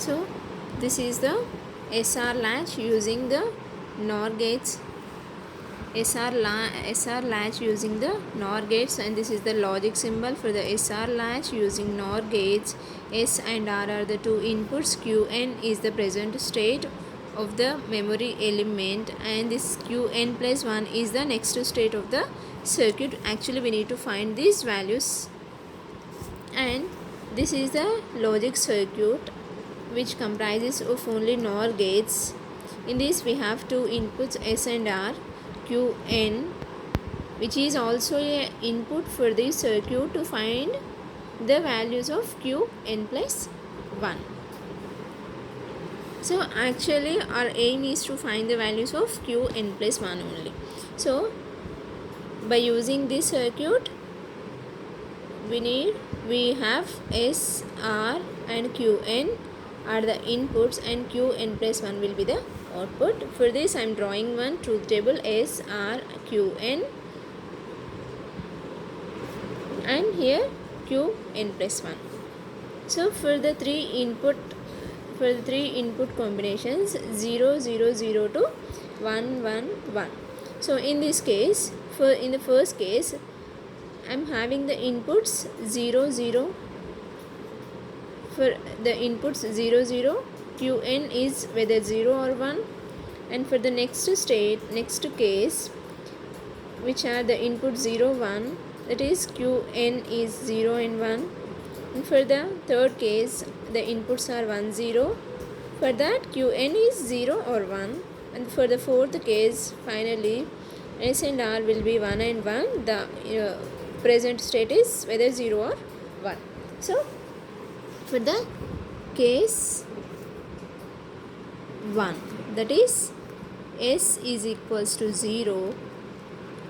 So this is the SR latch using the NOR gates. SR latch using the NOR gates, and this is the logic symbol for the SR latch using NOR gates. S and R are the two inputs. Qn is the present state of the memory element, and this Qn plus 1 is the next state of the circuit. Actually we need to find these values, and this is the logic circuit which comprises of only NOR gates. In this we have two inputs S and R. Qn, which is also a input for the circuit to find the values of Qn plus 1. So actually our aim is to find the values of Qn plus 1 only. So by using this circuit we have S, R and Qn are the inputs, and Qn plus 1 will be the output. For this I am drawing one truth table S, R, Qn, and here Qn plus 1. So for the three input combinations 0 0 0 to 1 1 1. So in this case, in the first case I am having the inputs 0 0. For the inputs 0 0, Qn is whether 0 or 1, and for the next case, which are the input 0 1, that is Qn is 0 and 1, and for the third case the inputs are 1 0, for that Qn is 0 or 1, and for the fourth case finally S and R will be 1 and 1. The present state is whether 0 or 1. So for the case 1, that is S is equals to 0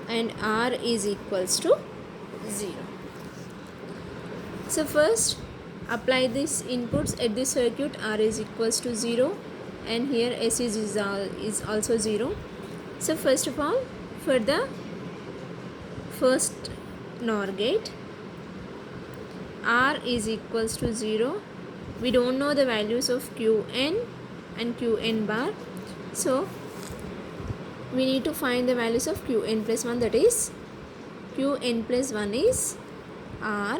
and R is equals to 0. So first apply these inputs at the circuit. R is equals to 0 and here S is also 0. So first of all, for the first NOR gate, R is equals to 0. We don't know the values of Qn and Qn bar, so we need to find the values of Qn plus 1, that is Qn plus 1 is R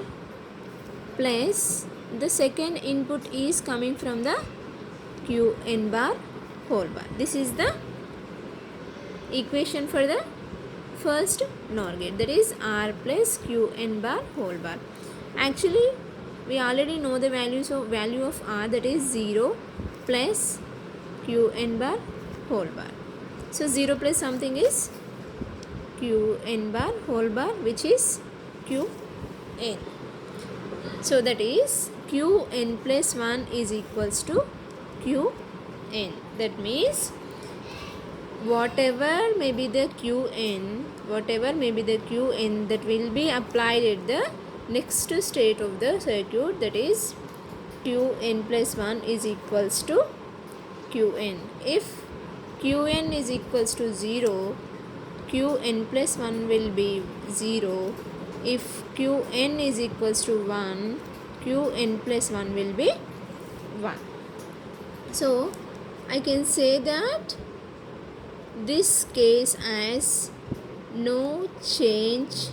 plus the second input is coming from the Qn bar whole bar. This is the equation for the first NOR gate, that is R plus Qn bar whole bar. Actually we already know the value of R, that is 0 plus Qn bar whole bar. So 0 plus something is Qn bar whole bar, which is Qn. So that is Qn plus 1 is equals to Qn. That means whatever may be the Qn that will be applied at the next state of the circuit, that is Qn plus 1 is equals to Qn. If Qn is equals to 0, Qn plus 1 will be 0. If Qn is equals to 1, Qn plus 1 will be 1. So I can say that this case as no change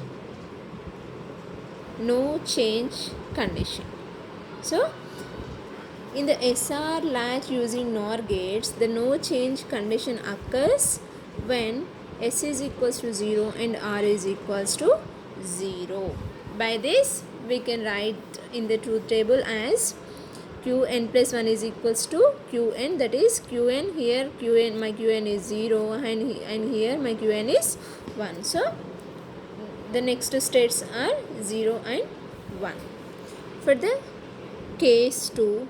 condition. So in the SR latch using NOR gates, the no change condition occurs when S is equals to 0 and R is equals to 0. By this we can write in the truth table as Qn plus 1 is equals to Qn, that is Qn, here my Qn is 0 and here my Qn is 1. So the next states are 0 and 1. For the case 2,